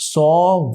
100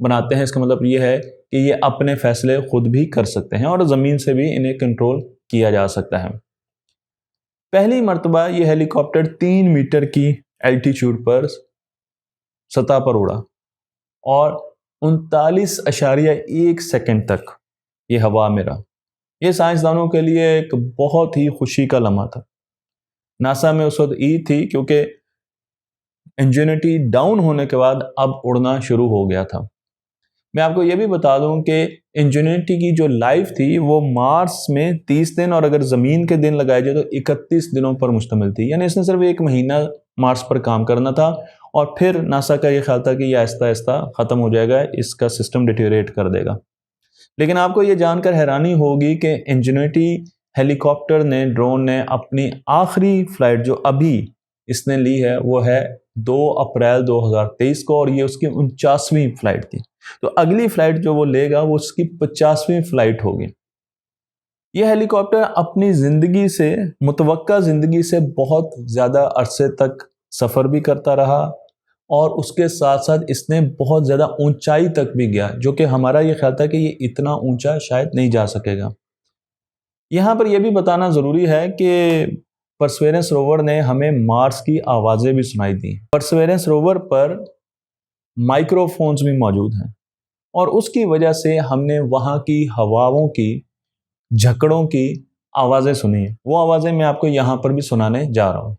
بناتے ہیں، اس کا مطلب یہ ہے کہ یہ اپنے فیصلے خود بھی کر سکتے ہیں اور زمین سے بھی انہیں کنٹرول کیا جا سکتا ہے۔ پہلی مرتبہ یہ ہیلی کاپٹر 3 میٹر کی الٹیچیوڈ پر سطح پر اڑا اور 39.1 سیکنڈ تک یہ ہوا میں رہا۔ یہ سائنسدانوں کے لیے ایک بہت ہی خوشی کا لمحہ تھا۔ ناسا میں اس وقت عید تھی کیونکہ انجینیٹی ڈاؤن ہونے کے بعد اب اڑنا شروع ہو گیا تھا۔ میں آپ کو یہ بھی بتا دوں کہ انجینیٹی کی جو لائف تھی وہ مارس میں 30 دن اور اگر زمین کے دن لگائے جائے تو 31 دنوں پر مشتمل تھی، یعنی اس نے صرف 1 مہینہ مارس پر کام کرنا تھا اور پھر ناسا کا یہ خیال تھا کہ یہ آہستہ آہستہ ختم ہو جائے گا، اس کا سسٹم ڈیٹیریٹ کر دے گا۔ لیکن آپ کو یہ جان کر حیرانی ہوگی کہ انجینیٹی ہیلی کاپٹر نے، ڈرون نے اپنی آخری فلائٹ جو ابھی اس نے لی ہے وہ ہے 2 اپریل 2023 کو، اور یہ اس کی 49ویں فلائٹ تھی۔ تو اگلی فلائٹ جو وہ لے گا وہ اس کی 50ویں فلائٹ ہوگی۔ یہ ہیلی کاپٹر اپنی زندگی سے، متوقع زندگی سے بہت زیادہ عرصے تک سفر بھی کرتا رہا اور اس کے ساتھ ساتھ اس نے بہت زیادہ اونچائی تک بھی گیا، جو کہ ہمارا یہ خیال تھا کہ یہ اتنا اونچا شاید نہیں جا سکے گا۔ یہاں پر یہ بھی بتانا ضروری ہے کہ پرسیورنس روور نے ہمیں مارس کی آوازیں بھی سنائی دیں۔ پرسیورنس روور پر مائکرو فونز بھی موجود ہیں اور اس کی وجہ سے ہم نے وہاں کی ہواؤں کی، جھکڑوں کی آوازیں سنی ہیں۔ وہ آوازیں میں آپ کو یہاں پر بھی سنانے جا رہا ہوں۔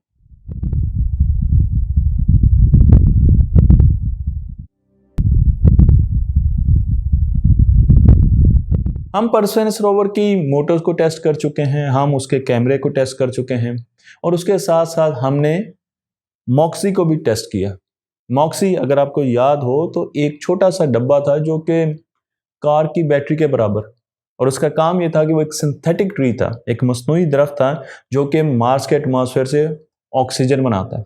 ہم پرسیورنس روور کی موٹرز کو ٹیسٹ کر چکے ہیں، ہم اس کے کیمرے کو ٹیسٹ کر چکے ہیں اور اس کے ساتھ ساتھ ہم نے موکسی کو بھی ٹیسٹ کیا۔ موکسی اگر آپ کو یاد ہو تو ایک چھوٹا سا ڈبہ تھا جو کہ کار کی بیٹری کے برابر، اور اس کا کام یہ تھا کہ وہ ایک سنتھیٹک ٹری تھا، ایک مصنوعی درخت تھا جو کہ مارس کے ایٹماسفیئر سے آکسیجن بناتا ہے۔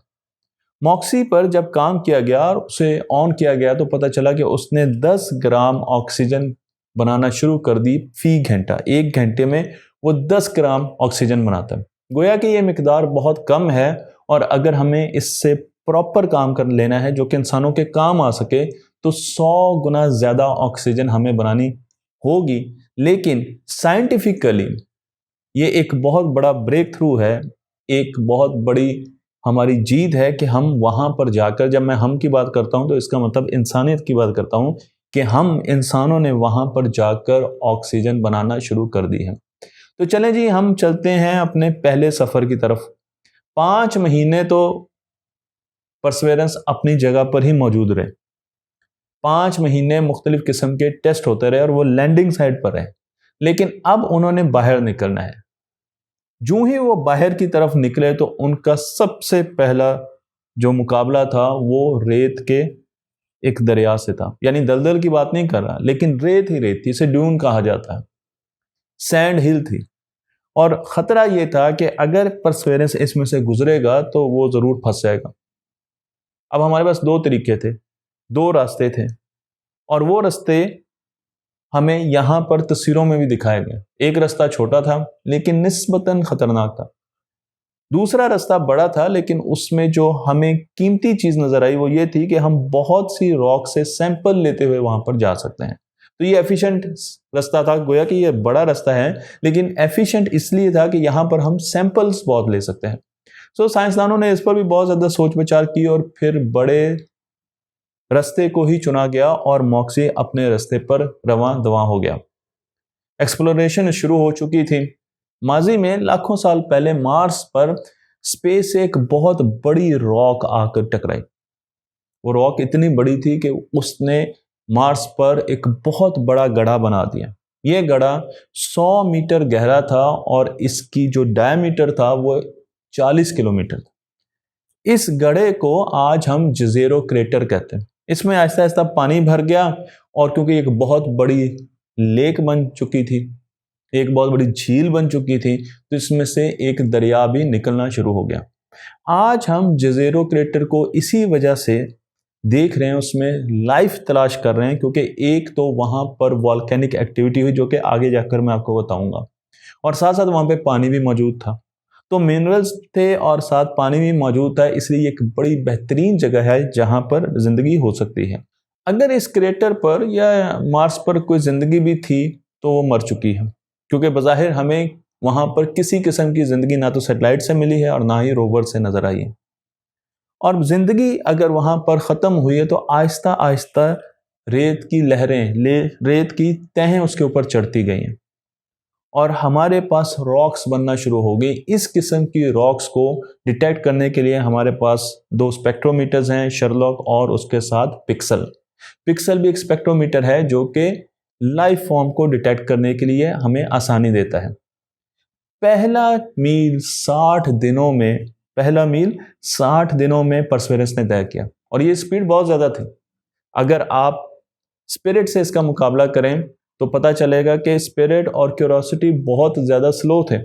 موکسی پر جب کام کیا گیا اور اسے آن کیا گیا تو پتہ چلا کہ اس نے 10 گرام آکسیجن بنانا شروع کر دی فی گھنٹہ۔ 1 گھنٹے میں وہ 10 گرام آکسیجن بناتا ہے۔ گویا کہ یہ مقدار بہت کم ہے اور اگر ہمیں اس سے پراپر کام کر لینا ہے جو کہ انسانوں کے کام آ سکے تو 100 گنا زیادہ آکسیجن ہمیں بنانی ہوگی۔ لیکن سائنٹیفکلی یہ ایک بہت بڑا بریک تھرو ہے، ایک بہت بڑی ہماری جیت ہے کہ ہم وہاں پر جا کر، جب میں ہم کی بات کرتا ہوں تو اس کا مطلب انسانیت کی بات کرتا ہوں، کہ ہم انسانوں نے وہاں پر جا کر آکسیجن بنانا شروع کر دی ہے۔ تو چلیں جی، ہم چلتے ہیں اپنے پہلے سفر کی طرف۔ 5 مہینے تو پرسیورنس اپنی جگہ پر ہی موجود رہے۔ 5 مہینے مختلف قسم کے ٹیسٹ ہوتے رہے اور وہ لینڈنگ سائٹ پر رہے، لیکن اب انہوں نے باہر نکلنا ہے۔ جو ہی وہ باہر کی طرف نکلے تو ان کا سب سے پہلا جو مقابلہ تھا وہ ریت کے ایک دریا سے تھا، یعنی دلدل کی بات نہیں کر رہا، لیکن ریت ہی ریت تھی، اسے ڈیون کہا جاتا ہے، سینڈ ہل تھی، اور خطرہ یہ تھا کہ اگر پرسیورنس اس میں سے گزرے گا تو وہ ضرور پھنس جائے گا۔ اب ہمارے پاس 2 طریقے تھے، 2 راستے تھے، اور وہ راستے ہمیں یہاں پر تصویروں میں بھی دکھائے گئے۔ ایک راستہ چھوٹا تھا لیکن نسبتاً خطرناک تھا، دوسرا راستہ بڑا تھا لیکن اس میں جو ہمیں قیمتی چیز نظر آئی وہ یہ تھی کہ ہم بہت سی راک سے سیمپل لیتے ہوئے وہاں پر جا سکتے ہیں۔ تو یہ ایفیشینٹ راستہ تھا، گویا کہ یہ بڑا راستہ ہے لیکن ایفیشینٹ اس لیے تھا کہ یہاں پر ہم سیمپلز بہت لے سکتے ہیں۔ سائنسدانوں نے اس پر بھی بہت زیادہ سوچ بچار کی اور پھر بڑے راستے کو ہی چنا گیا اور موکسی اپنے راستے پر رواں دواں ہو گیا۔ ایکسپلوریشن شروع ہو چکی تھی۔ ماضی میں لاکھوں سال پہلے مارس پر اسپیس سے ایک بہت بڑی راک آ کر ٹکرائی۔ وہ راک اتنی بڑی تھی کہ اس نے مارس پر ایک بہت بڑا گڑھا بنا دیا۔ یہ گڑھا 100 میٹر گہرا تھا اور اس کی جو ڈائیمیٹر تھا وہ 40 کلومیٹر تھا۔ اس گڑھے کو آج ہم جزیرو کریٹر کہتے ہیں۔ اس میں آہستہ آہستہ پانی بھر گیا اور کیونکہ ایک بہت بڑی لیک بن چکی تھی، ایک بہت بڑی جھیل بن چکی تھی، تو اس میں سے ایک دریا بھی نکلنا شروع ہو گیا۔ آج ہم جزیرو کریٹر کو اسی وجہ سے دیکھ رہے ہیں، اس میں لائف تلاش کر رہے ہیں، کیونکہ ایک تو وہاں پر والکینک ایکٹیویٹی ہوئی جو کہ آگے جا کر میں آپ کو بتاؤں گا، اور ساتھ ساتھ وہاں پہ پانی بھی موجود تھا، تو منرلز تھے اور ساتھ پانی بھی موجود تھا، اس لیے ایک بڑی بہترین جگہ ہے جہاں پر زندگی ہو سکتی ہے۔ اگر اس کریٹر پر یا مارس پر کوئی زندگی بھی تھی تو وہ مر چکی ہے، کیونکہ بظاہر ہمیں وہاں پر کسی قسم کی زندگی نہ تو سیٹلائٹ سے ملی ہے اور نہ ہی روور سے نظر آئی ہے۔ اور زندگی اگر وہاں پر ختم ہوئی ہے تو آہستہ آہستہ ریت کی لہریں، ریت کی تہیں اس کے اوپر چڑھتی گئی ہیں اور ہمارے پاس راکس بننا شروع ہو گئی۔ اس قسم کی راکس کو ڈیٹیکٹ کرنے کے لیے ہمارے پاس 2 اسپیکٹرومیٹرز ہیں، شرلاک اور اس کے ساتھ پکسل۔ پکسل بھی ایک اسپیکٹرومیٹر ہے جو کہ لائف فارم کو ڈیٹیکٹ کرنے کے لیے ہمیں آسانی دیتا ہے۔ پہلا میل 60 دنوں میں پرسیورنس نے طے کیا، اور یہ سپیڈ بہت زیادہ تھی۔ اگر آپ اسپرٹ سے اس کا مقابلہ کریں تو پتہ چلے گا کہ اسپرٹ اور کیوریوسٹی بہت زیادہ سلو تھے،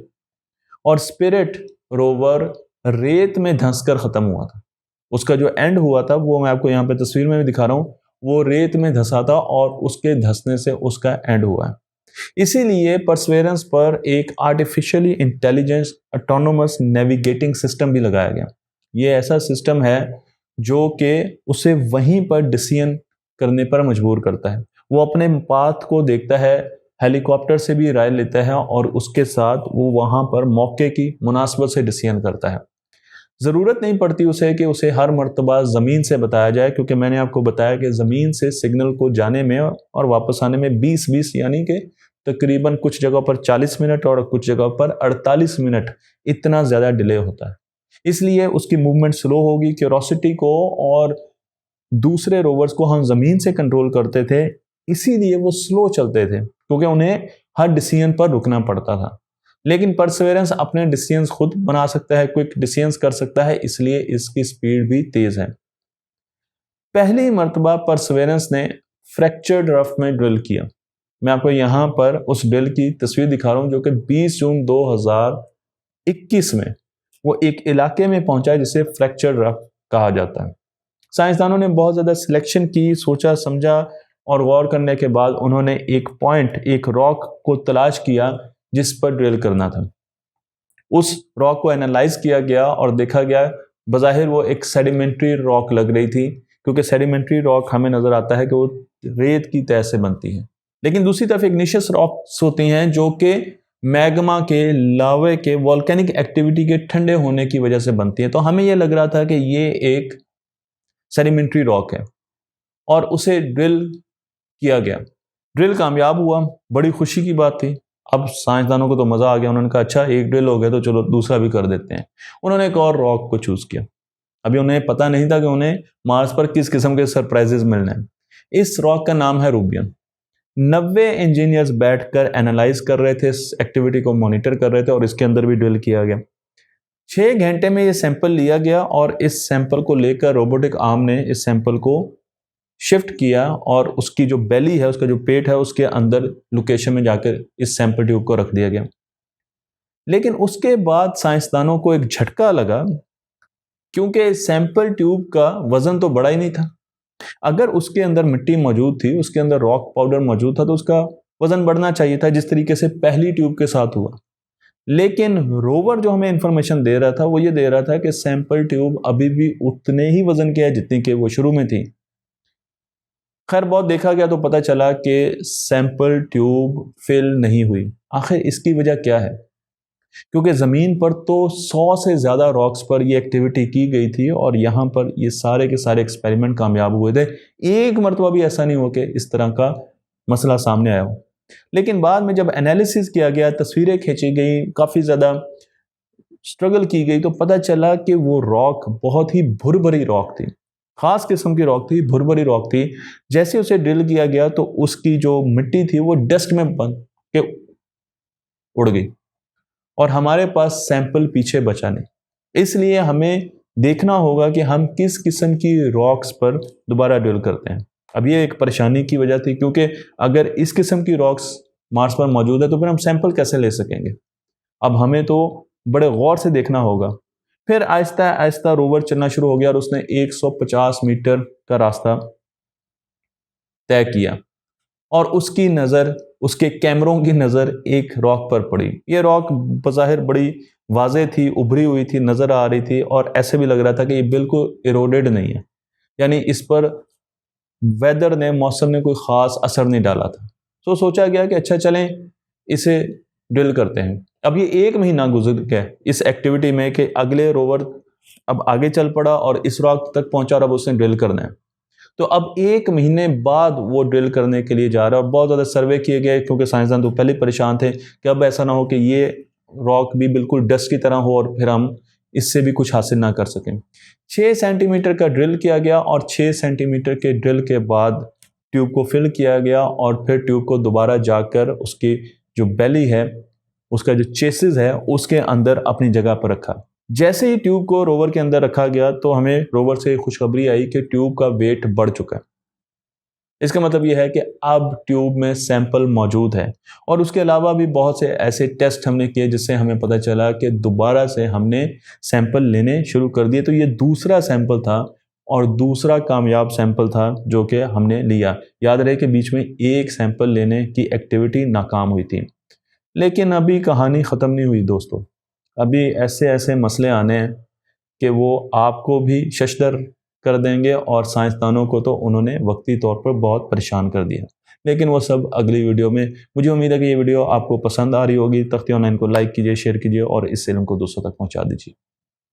اور اسپرٹ روور ریت میں دھنس کر ختم ہوا تھا۔ اس کا جو اینڈ ہوا تھا وہ میں آپ کو یہاں پہ تصویر میں بھی دکھا رہا ہوں، وہ ریت میں دھسا تھا اور اس کے دھسنے سے اس کا اینڈ ہوا ہے۔ اسی لیے پرسیورنس پر ایک artificially intelligence autonomous navigating system بھی لگایا گیا۔ یہ ایسا سسٹم ہے جو کہ اسے وہیں پر ڈیسیژن کرنے پر مجبور کرتا ہے۔ وہ اپنے پاتھ کو دیکھتا ہے، ہیلی کاپٹر سے بھی رائے لیتا ہے اور اس کے ساتھ وہ وہاں پر موقع کی مناسبت سے ڈیسیژن کرتا ہے۔ ضرورت نہیں پڑتی اسے ہر مرتبہ زمین سے بتایا جائے، کیونکہ میں نے آپ کو بتایا کہ زمین سے سگنل کو جانے میں اور واپس آنے میں 20 یعنی کہ تقریباً کچھ جگہ پر 40 منٹ اور کچھ جگہ پر 48 منٹ اتنا زیادہ ڈیلے ہوتا ہے۔ اس لیے اس کی موومنٹ سلو ہوگی۔ کیوریوسٹی کو اور دوسرے روورز کو ہم زمین سے کنٹرول کرتے تھے، اسی لیے وہ سلو چلتے تھے، کیونکہ انہیں ہر ڈیسیژن پر رکنا پڑتا تھا۔ لیکن پرسیورنس اپنے ڈیسیژنز خود بنا سکتا ہے، کوئک ڈیسیژنز کر سکتا ہے، اس لیے اس کی سپیڈ بھی تیز ہے۔ پہلی مرتبہ پرسیورنس نے فریکچرڈ رف میں ڈرل کیا۔ میں آپ کو یہاں پر اس ڈرل کی تصویر دکھا رہا ہوں جو کہ 20 جون 2021 میں وہ ایک علاقے میں پہنچا جسے فریکچرڈ رف کہا جاتا ہے۔ سائنسدانوں نے بہت زیادہ سلیکشن کی، سوچا سمجھا اور غور کرنے کے بعد انہوں نے ایک راک کو تلاش کیا جس پر ڈرل کرنا تھا۔ اس راک کو اینالائز کیا گیا اور دیکھا گیا، بظاہر وہ ایک سیڈیمنٹری راک لگ رہی تھی، کیونکہ سیڈیمنٹری راک ہمیں نظر آتا ہے کہ وہ ریت کی تہ سے بنتی ہے۔ لیکن دوسری طرف اگنیشس راکس ہوتی ہیں جو کہ میگما کے، لاوے کے، والکینک ایکٹیویٹی کے ٹھنڈے ہونے کی وجہ سے بنتی ہیں۔ تو ہمیں یہ لگ رہا تھا کہ یہ ایک سیڈیمنٹری راک ہے اور اسے ڈرل کیا گیا۔ ڈرل کامیاب ہوا، بڑی خوشی کی بات تھی۔ اب سائنسدانوں کو تو مزہ آ گیا، انہوں نے کہا اچھا ایک ڈرل ہو گیا تو چلو دوسرا بھی کر دیتے ہیں۔ انہوں نے ایک اور راک کو چوز کیا۔ ابھی انہیں پتہ نہیں تھا کہ انہیں مارس پر کس قسم کے سرپرائزز ملنے ہیں۔ اس راک کا نام ہے روبین۔ 90 انجینئرز بیٹھ کر اینالائز کر رہے تھے، اس ایکٹیویٹی کو مانیٹر کر رہے تھے اور اس کے اندر بھی ڈرل کیا گیا۔ 6 گھنٹے میں یہ سیمپل لیا گیا اور اس سیمپل کو لے کر روبوٹک آرم نے اس سیمپل کو شفٹ کیا اور اس کی جو بیلی ہے، اس کا جو پیٹ ہے، اس کے اندر لوکیشن میں جا کر اس سیمپل ٹیوب کو رکھ دیا گیا۔ لیکن اس کے بعد سائنسدانوں کو ایک جھٹکا لگا، کیونکہ سیمپل ٹیوب کا وزن تو بڑا ہی نہیں تھا۔ اگر اس کے اندر مٹی موجود تھی، اس کے اندر راک پاؤڈر موجود تھا تو اس کا وزن بڑھنا چاہیے تھا، جس طریقے سے پہلی ٹیوب کے ساتھ ہوا۔ لیکن روور جو ہمیں انفارمیشن دے رہا تھا وہ یہ دے رہا تھا کہ سیمپل ٹیوب ابھی بھی اتنے ہی وزن کی ہے جتنی کہ وہ شروع میں تھی۔ خیر بہت دیکھا گیا تو پتہ چلا کہ سیمپل ٹیوب فل نہیں ہوئی۔ آخر اس کی وجہ کیا ہے؟ کیونکہ زمین پر تو 100 سے زیادہ راکس پر یہ ایکٹیویٹی کی گئی تھی اور یہاں پر یہ سارے کے سارے ایکسپیریمنٹ کامیاب ہوئے تھے۔ ایک مرتبہ بھی ایسا نہیں ہو کہ اس طرح کا مسئلہ سامنے آیا ہو۔ لیکن بعد میں جب انالیسس کیا گیا، تصویریں کھینچی گئی، کافی زیادہ سٹرگل کی گئی، تو پتہ چلا کہ وہ راک بہت ہی بھربھری راک تھی، خاص قسم کی راک تھی، بھربھری راک تھی۔ جیسے اسے ڈرل کیا گیا تو اس کی جو مٹی تھی وہ ڈسٹ میں بن کے اڑ گئی اور ہمارے پاس سیمپل پیچھے بچا نہیں۔ اس لیے ہمیں دیکھنا ہوگا کہ ہم کس قسم کی راکس پر دوبارہ ڈرل کرتے ہیں۔ اب یہ ایک پریشانی کی وجہ تھی، کیونکہ اگر اس قسم کی راکس مارس پر موجود ہے تو پھر ہم سیمپل کیسے لے سکیں گے؟ اب ہمیں تو بڑے غور سے دیکھنا ہوگا۔ پھر آہستہ آہستہ روور چلنا شروع ہو گیا اور اس نے 150 میٹر کا راستہ طے کیا اور اس کی نظر، اس کے کیمروں کی نظر ایک راک پر پڑی۔ یہ راک بظاہر بڑی واضح تھی، ابھری ہوئی تھی، نظر آ رہی تھی اور ایسے بھی لگ رہا تھا کہ یہ بالکل ایروڈیڈ نہیں ہے، یعنی اس پر ویدر نے، موسم نے کوئی خاص اثر نہیں ڈالا تھا. تو سوچا گیا کہ اچھا چلیں اسے ڈرل کرتے ہیں. اب یہ 1 مہینہ گزر گیا اس ایکٹیویٹی میں کہ اگلے روور اب آگے چل پڑا اور اس راک تک پہنچا اور اب اس نے ڈرل کرنا ہے. تو اب 1 مہینے بعد وہ ڈرل کرنے کے لیے جا رہا ہے اور بہت زیادہ سروے کیے گئے کیونکہ سائنسدان تو پہلے پریشان تھے کہ اب ایسا نہ ہو کہ یہ راک بھی بالکل ڈسٹ کی طرح ہو اور پھر ہم اس سے بھی کچھ حاصل نہ کر سکیں. 6 سینٹی میٹر کا ڈرل کیا گیا اور 6 سینٹی میٹر کے ڈرل کے بعد ٹیوب کو فل کیا گیا اور پھر ٹیوب کو دوبارہ جا کر اس کی جو بیلی ہے، اس کا جو چیسز ہے، اس کے اندر اپنی جگہ پر رکھا. جیسے ہی ٹیوب کو روور کے اندر رکھا گیا تو ہمیں روور سے خوشخبری آئی کہ ٹیوب کا ویٹ بڑھ چکا ہے. اس کا مطلب یہ ہے کہ اب ٹیوب میں سیمپل موجود ہے. اور اس کے علاوہ بھی بہت سے ایسے ٹیسٹ ہم نے کیے جس سے ہمیں پتہ چلا کہ دوبارہ سے ہم نے سیمپل لینے شروع کر دیے. تو یہ دوسرا سیمپل تھا اور دوسرا کامیاب سیمپل تھا جو کہ ہم نے لیا. یاد رہے کہ بیچ میں ایک سیمپل لینے کی ایکٹیویٹی ناکام ہوئی تھی. لیکن ابھی کہانی ختم نہیں ہوئی دوستو. ابھی ایسے مسئلے آنے ہیں کہ وہ آپ کو بھی ششدر کر دیں گے اور سائنسدانوں کو تو انہوں نے وقتی طور پر بہت پریشان کر دیا. لیکن وہ سب اگلی ویڈیو میں. مجھے امید ہے کہ یہ ویڈیو آپ کو پسند آ رہی ہوگی. تختی آن لائن کو لائک کیجیے، شیئر کیجیے اور اس علم کو دوسروں تک پہنچا دیجیے.